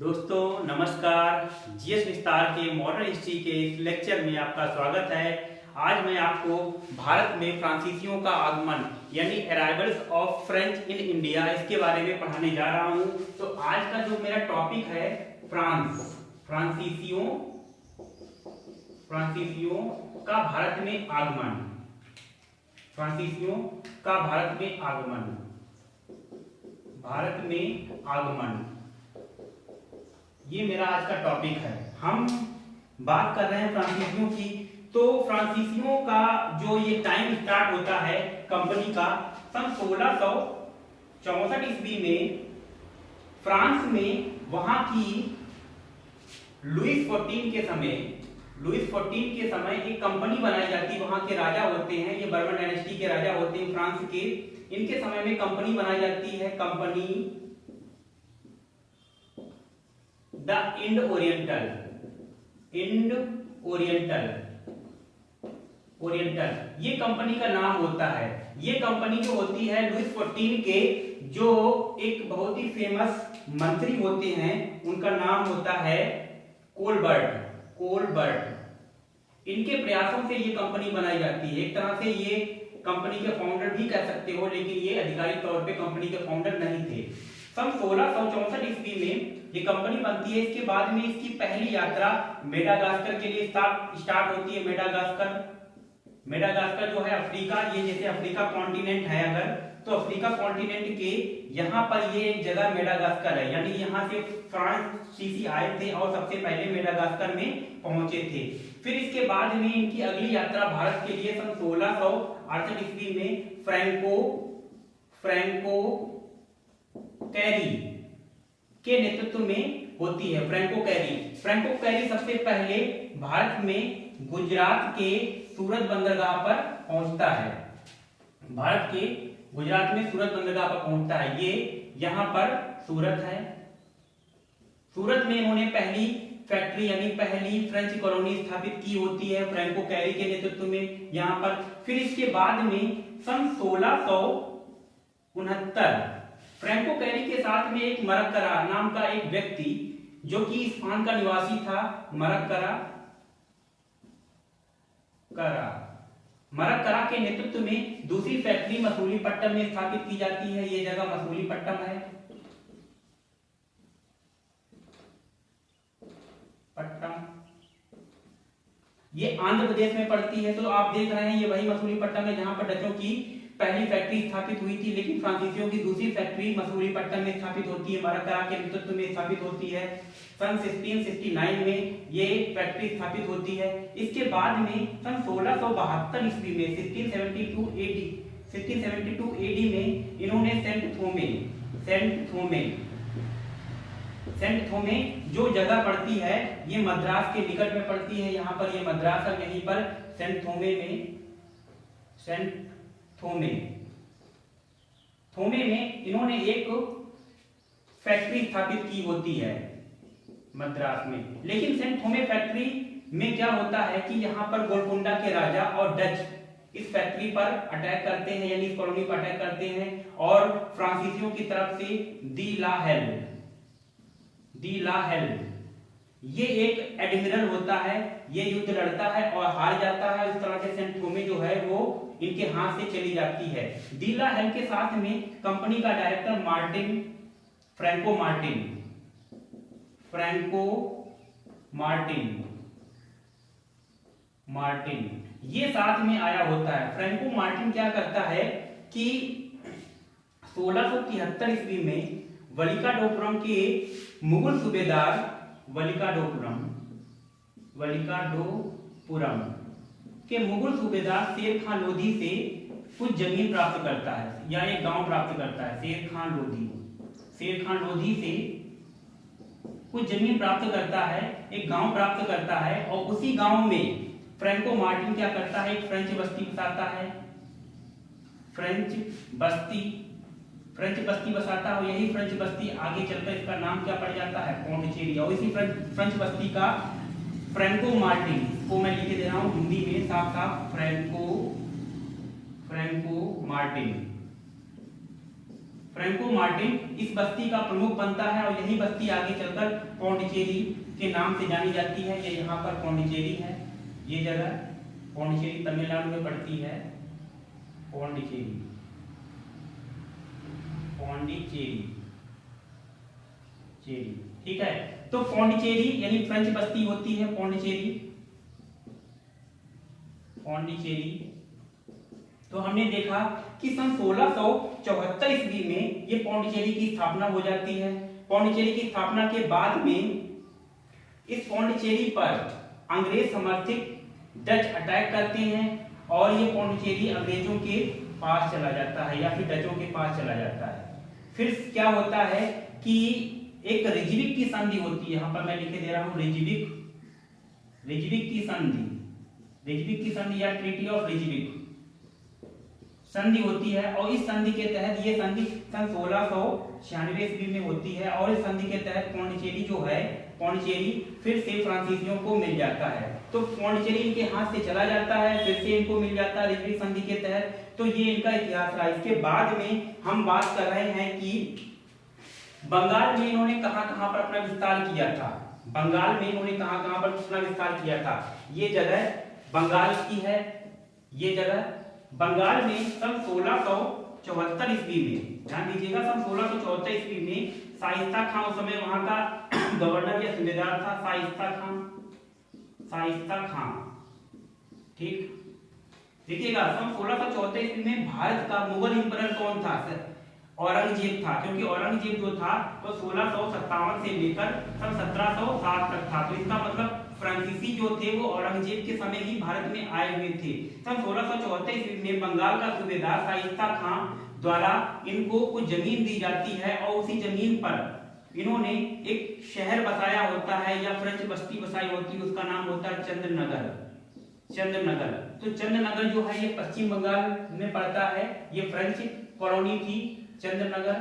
दोस्तों नमस्कार। जीएस विस्तार के मॉडर्न हिस्ट्री के इस लेक्चर में आपका स्वागत है। आज मैं आपको भारत में फ्रांसीसियों का आगमन यानी arrivals of French in India इसके बारे में पढ़ाने जा रहा हूं। तो आज का जो मेरा टॉपिक है फ्रांसीसियों का भारत में आगमन। फ्रांसीसियों का भारत में आगमन ये मेरा आज का टॉपिक है। हम बात कर रहे हैं फ्रांसीसियों की। तो फ्रांसीसियों का जो ये टाइम स्टार्ट होता है कंपनी का सन 1664 ईस्वी में फ्रांस में वहां की लुईस 14 के समय एक कंपनी बनाई जाती है। वहां के राजा होते हैं, ये बर्बन डायनेस्टी के राजा होते हैं फ्रांस के। इनके समय में कंपनी बनाई जाती है, कंपनी द इंड ओरिएंटल ये कंपनी का नाम होता है। ये कंपनी जो होती है लुईस 14 के जो एक बहुत ही फेमस मंत्री होते हैं उनका नाम होता है कोलबर्ट। इनके प्रयासों से ये कंपनी बनाई जाती है। एक तरह से ये कंपनी के फाउंडर भी कह सकते हो, लेकिन ये आधिकारिक तौर पे कंपनी के फाउंडर नहीं थे। सन 1664 ईस्वी में ये कंपनी बनती है। इसके बाद में इसकी पहली यात्रा मेडागास्कर के लिए स्टार्ट होती है। मेडागास्कर जो है अफ्रीका, ये जैसे अफ्रीका कॉन्टिनेंट है अगर, तो अफ्रीका कॉन्टिनेंट के यहाँ पर ये एक जगह मेडागास्कर है, यानी यहाँ से फ्रांसीसी आए थे और सबसे पहले मेडागास्कर में पहुंचे थे। फिर इसके बाद में इनकी अगली यात्रा भारत के लिए सन 1668 ईस्वी में फ्रैंको कैरी के नेतृत्व में होती है। फ्रैंको कैरी सबसे पहले भारत में गुजरात के सूरत बंदरगाह पर पहुंचता है। भारत के गुजरात में सूरत बंदरगाह पर पहुंचता है। ये यहां पर सूरत है। सूरत में इन्होंने पहली फैक्ट्री यानी पहली फ्रेंच कॉलोनी स्थापित की होती है फ्रैंको कैरी के नेतृत्व में यहां पर। फिर इसके बाद में सन 1669 फ्रैंको कैरी के साथ में एक मरक्करा नाम का एक व्यक्ति जो कि इस्पान का निवासी था, मरक्करा के नेतृत्व में दूसरी फैक्ट्री मसूलीपट्टनम में स्थापित की जाती है। ये जगह मसूलीपट्टनम है। ये आंध्र प्रदेश में पड़ती है। तो आप देख रहे हैं ये वही मसूलीपट्टनम है जहां पर डचों की पहली फैक्ट्री स्थापित हुई थी, लेकिन फ्रांसीसियों की दूसरी फैक्ट्री मसूलीपट्टनम में स्थापित होती है, मरक्करा के नेतृत्व में स्थापित होती है। सन 1669 में ये फैक्ट्री स्थापित होती है। इसके बाद में सन 1672 ईस्वी में 1672 एडी में इन्होंने सेंट थोमे जो जगह पड़ती है ये मद्रास के निकट में पड़ती है। यहाँ पर ये मद्रास है, यहीं पर सेंट थोमे में इन्होंने एक फैक्ट्री स्थापित की होती है मद्रास में। लेकिन सेंट थोमे फैक्ट्री में क्या होता है कि यहाँ पर गोलकुंडा के राजा और डच इस फैक्ट्री पर अटैक करते हैं, यानी इस कॉलोनी पर अटैक करते हैं और फ्रांसीसियों की तरफ से दी ला हेल ये एक एडमिरल होता है, ये युद्ध लड़ता है और हार जाता है। इस तरह से सेंट थोमे जो है वो इनके हाथ से चली जाती है। दी ला हेल के साथ में कंपनी का डायरेक्टर फ्रैंको मार्टिन ये साथ में आया होता है। फ्रैंको मार्टिन क्या करता है कि 1673 ईस्वी में वलिकाडोपुरम के मुगल सूबेदार शेर खान लोधी से कुछ जमीन प्राप्त करता है या एक गांव प्राप्त करता है। शेर खान लोधी से कुछ जमीन प्राप्त करता है, एक गांव प्राप्त करता है और उसी गांव में फ्रैंको मार्टिन क्या करता है, एक फ्रेंच बस्ती बसाता है। फ्रेंच बस्ती बसाता है। यही फ्रेंच बस्ती आगे चलकर इसका नाम क्या पड़ जाता है, पौंडीचेरी। और इसी फ्रेंच बस्ती का फ्रैंको मार्टिन को मैं लिख दे रहा हूं हिंदी में साफ साफ, फ्रैंको फ्रैंको मार्टिन इस बस्ती का प्रमुख बनता है और यही बस्ती आगे चलकर पौंडीचेरी के नाम से जानी जाती है। ये यहाँ पर पौंडीचेरी है, ये जगह पौंडीचेरी तमिलनाडु में पड़ती है। पौंडीचेरी, पौंडीचेरी चेरी, ठीक है। तो पौंडीचेरी यानी फ्रेंच बस्ती होती है पौंडीचेरी, पौंडीचेरी। तो हमने देखा कि सन 1674 ईस्वी में ये पौंडीचेरी की स्थापना हो जाती है। पौंडीचेरी की स्थापना के बाद में इस पौंडीचेरी पर अंग्रेज समर्थित डच अटैक करते हैं और ये पौंडीचेरी अंग्रेजों के पास चला जाता है या फिर डचों के पास चला जाता है। फिर क्या होता है कि एक रिजविक की संधि होती है, यहाँ पर मैं लिखे दे रहा हूं रिजविक, रिजविक की संधि, रिजविक की संधि या ट्रीटी ऑफ रिजविक संधि होती है। और इस संधि के तहत, ये संधि सन 1696 ईस्वी में होती है और इस संधि के तहत पौंडीचेरी जो है, पौंडीचेरी फिर से फ्रांसीसियों को मिल जाता है। तो पौंडीचेरी इनके हाथ से चला जाता है, फिर से इनको मिल जाता है रिजविक संधि के तहत। तो ये इनका इतिहास रहा। इसके बाद में हम बात कर रहे हैं कि बंगाल में इन्होंने कहां-कहां पर अपना विस्तार किया था। बंगाल में इन्होंने कहां-कहां पर अपना विस्तार किया था। ये जगह बंगाल की है, ये जगह बंगाल में सन 1674 ईस्वी में, ध्यान दीजिएगा, सन 1674 ईस्वी में शाइस्ता खां उस समय वहां का गवर्नर या सूबेदार था, शाइस्ता खां, शाइस्ता खां, ठीक। देखिएगा सन 1674 ईस्वी में भारत का मुगल एम्परर कौन था? औरंगजेब था, क्योंकि औरंगजेब जो था वो 1657 से लेकर सन 1707 तक था। तो इसका मतलब फ्रांसीसी जो थे वो औरंगजेब के समय ही भारत में आए हुए थे। सन 1674 ईस्वी में बंगाल का सूबेदार शाइस्ता खां द्वारा इनको कुछ जमीन दी जाती है और उसी जमीन पर इन्होंने एक शहर बसाया होता है या फ्रेंच बस्ती बसाई होती है, उसका नाम होता है चंद्रनगर, चंद्रनगर। तो चंद्रनगर जो है ये पश्चिम बंगाल में पड़ता है, ये फ्रेंच कॉलोनी थी चंद्रनगर।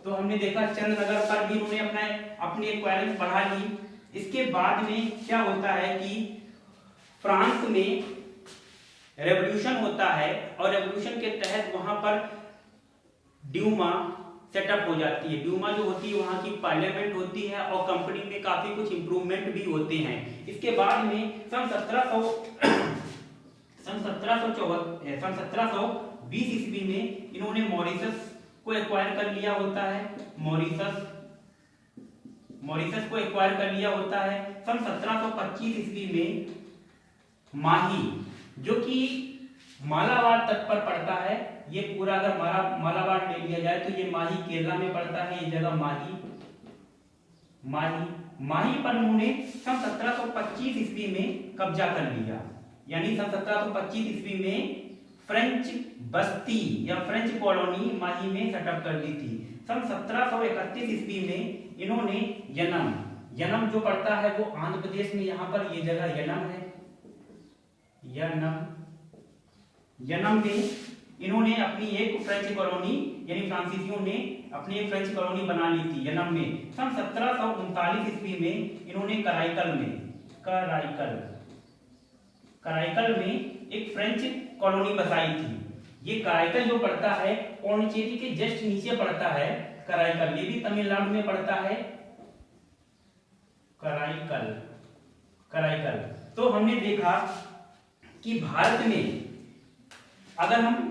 तो हमने देखा चंद्रनगर पर भी इन्होंने अपनी एक्वायरेंस बढ़ा ली। इसके बाद में क्या होता है कि फ्रांस में रेवोल्यूशन होता है और रेवोल्यूशन के तहत वहां पर ड्यूमा सेटअप हो जाती है। ड्यूमा जो होती है वहां की पार्लियामेंट होती है और कंपनी में काफी कुछ इंप्रूवमेंट भी होते हैं। इसके बाद में सन 1720 ईस्वी में इन्होंने मॉरिशस को एक्वायर कर लिया होता है, मॉरिशस को एक्वायर कर लिया होता है। सन 1725 ईस्वी में माही, जो कि मालाबार तट पर पड़ता है, ये पूरा अगर मालाबार ले लिया जाए तो ये माही केरला में पड़ता है। ये जगह माही पर उन्होंने सन 1725 ईस्वी में कब्जा कर लिया। यानी सन 1725 ईस्वी में फ्रेंच बस्ती या फ्रेंच कॉलोनी माही में सेटअप कर दी थी। सन 1731 ईस्वी में इन्होंने यनम जो पड़ता है वो आंध्र प्रदेश में, यहाँ पर ये जगह यनम है, यनम में इन्होंने अपनी एक फ्रेंच कॉलोनी यानी फ्रांसीसियों ने अपनी एक फ्रेंच कॉलोनी बना ली थी यनम में। सन 1739 ईस्वी में इन्होंने कराईकल में एक फ्रेंच कॉलोनी बसाई थी। ये कराईकल जो पड़ता है पौंडीचेरी के जस्ट नीचे पड़ता है कराईकल, ये भी तमिलनाडु में पड़ता है कराईकल। तो हमने देखा कि भारत में अगर हम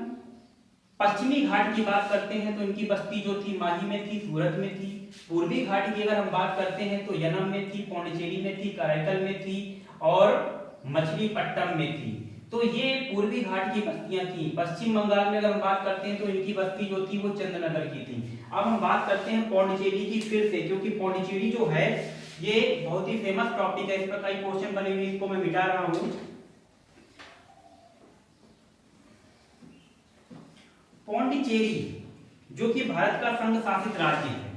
पश्चिमी घाट की बात करते हैं तो इनकी बस्ती जो थी माही में थी, सूरत में थी। पूर्वी घाट की अगर हम बात करते हैं तो यनम में थी, पौंडीचेरी में थी, कराईकल में थी और मछलीपट्टनम में थी। तो ये पूर्वी घाट की बस्तियां थी। पश्चिम बंगाल में अगर हम बात करते हैं तो इनकी बस्ती जो थी वो चंद्रनगर की थी। अब हम बात करते हैं पौंडीचेरी की फिर से, क्योंकि पौंडीचेरी जो है ये बहुत ही फेमस टॉपिक है, इस पर कई क्वेश्चन बने हुए, इसको मैं मिटा रहा हूं। पौंडीचेरी जो कि भारत का संघ शासित राज्य है,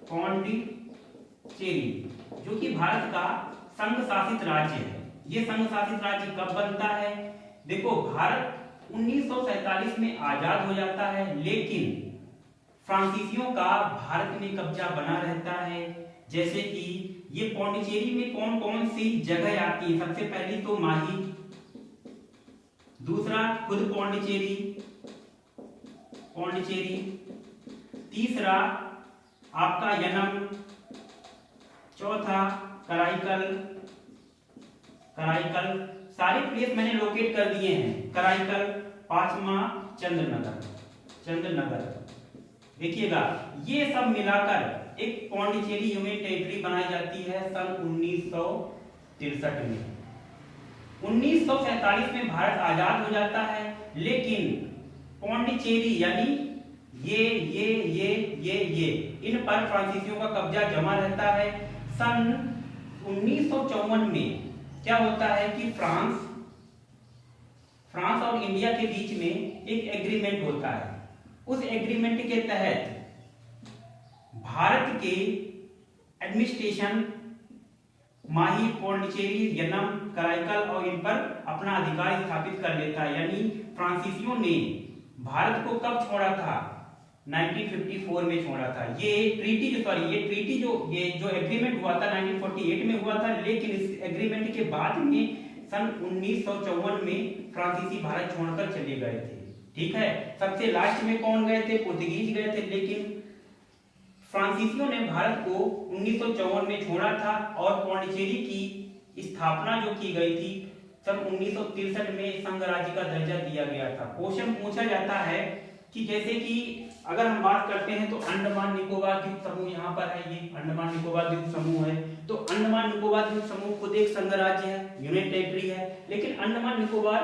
पौंडीचेरी जो कि भारत का संघ शासित राज्य है। ये संघ शासित राज्य कब बनता है? देखो, भारत 1947 में आजाद हो जाता है, लेकिन फ्रांसीसियों का भारत में कब्जा बना रहता है। जैसे कि ये पौंडीचेरी में कौन कौन सी जगह आती है? सबसे पहली तो माही, दूसरा खुद पौंडीचेरी, पौंडीचेरी, तीसरा आपका यनम, चौथा कराईकल, सारे प्लेस मैंने लोकेट कर दिए हैं, कराईकल, पांचवा चंद्रनगर। देखिएगा ये सब मिलाकर एक पौंडीचेरी यूनियन टेरिटरी बनाई जाती है सन 1963 में। 1947 में भारत आजाद हो जाता है, लेकिन पौंडीचेरी यानी ये इन पर फ्रांसीसियों का कब्जा जमा रहता है। सन 1954 में क्या होता है कि फ्रांस और इंडिया के बीच में एक एग्रीमेंट होता है। उस एग्रीमेंट के तहत भारत के एडमिनिस्ट्रेशन माही, पौंडीचेरी, यनम, कराईकल और इन पर अपना अधिकार स्थापित कर लेता है। यानी फ्रांसीसियों ने भारत को कब छोड़ा था? 1954 में छोड़ा था। ये ट्रीटी जो एग्रीमेंट हुआ था 1948 में हुआ था, लेकिन इस एग्रीमेंट के बाद में सन 1954 में फ्रांसीसी भारत छोड़कर चले गए थे। ठीक है, सबसे लास्ट में कौन गए थे? पुर्तगीज गए थे, लेकिन फ्रांसीसियों ने भारत को 1954 में छोड़ा था और पौंडीचेरी की स्थापना जो की गई थी सन 1963 में संघ राज्य का दर्जा दिया गया था। क्वेश्चन पूछा जाता है कि जैसे कि अगर हम बात करते हैं तो अंडमान निकोबार द्वीप समूह यहाँ पर है, ये अंडमान निकोबार द्वीप समूह है। तो अंडमान निकोबार द्वीप समूह खुद एक संघ राज्य है, यूनियन टेरिटरी है, लेकिन अंडमान निकोबार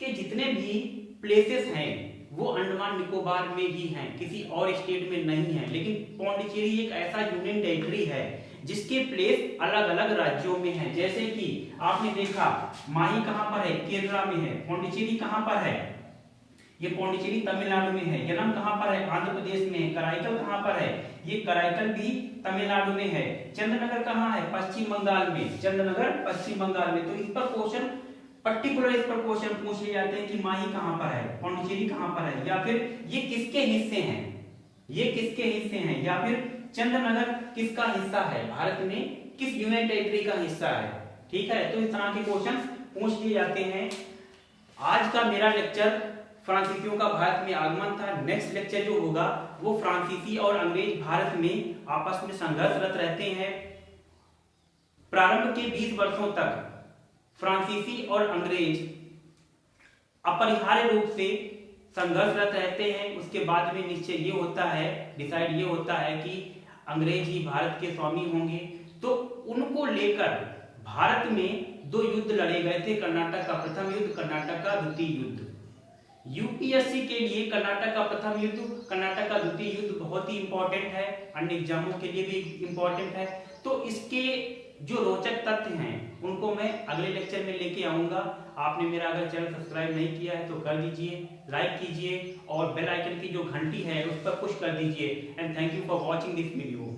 के जितने भी प्लेसेस हैं वो अंडमान निकोबार में ही हैं, किसी और स्टेट में नहीं है। लेकिन पौंडीचेरी एक ऐसा यूनियन टेरिटरी है जिसके प्लेस अलग अलग राज्यों में है। जैसे कि आपने देखा माही कहां पर है? केरला में है। पौंडीचेरी कहां पर है? ये पौंडीचेरी तमिलनाडु में है। यनम कहां पर है? आंध्र प्रदेश में है। कराईकल कहां पर है? ये कराईकल भी तमिलनाडु में है। चंद्रनगर कहां है? पश्चिम बंगाल में। चंद्रनगर पश्चिम बंगाल में। तो इस पर क्वेश्चन पर्टिकुलर क्वेश्चन पूछ लिए जाते हैं कि माही कहां पर है, पौंडीचेरी कहां पर है, या फिर ये किसके हिस्से हैं, या फिर चंद्रनगर किसका हिस्सा है, भारत में किस यूनियन टेरिटरी का हिस्सा है। ठीक है, तो इस तरह के क्वेश्चन पूछ लिए जाते हैं। आज का मेरा लेक्चर फ्रांसीसियों का भारत में आगमन था। नेक्स्ट लेक्चर जो होगा वो फ्रांसीसी और अंग्रेज भारत में आपस में संघर्षरत रहते हैं। प्रारंभ के 20 वर्षों तक फ्रांसीसी और अंग्रेज अपरिहार्य रूप से संघर्षरत रहते हैं। उसके बाद में निश्चय ये होता है, डिसाइड ये होता है कि अंग्रेज ही भारत के स्वामी होंगे। तो उनको लेकर भारत में 2 युद्ध लड़े गए थे। कर्नाटक का प्रथम युद्ध, कर्नाटक का द्वितीय युद्ध। यूपीएससी के लिए कर्नाटक का प्रथम युद्ध, कर्नाटक का द्वितीय युद्ध बहुत ही इंपॉर्टेंट है, अन्य एग्जामों के लिए भी इंपॉर्टेंट है। तो इसके जो रोचक तथ्य हैं उनको मैं अगले लेक्चर में लेके आऊंगा। आपने मेरा अगर चैनल सब्सक्राइब नहीं किया है तो कर दीजिए, लाइक कीजिए और बेल आइकन की जो घंटी है उस पर पुश कर दीजिए। And thank you for watching this video.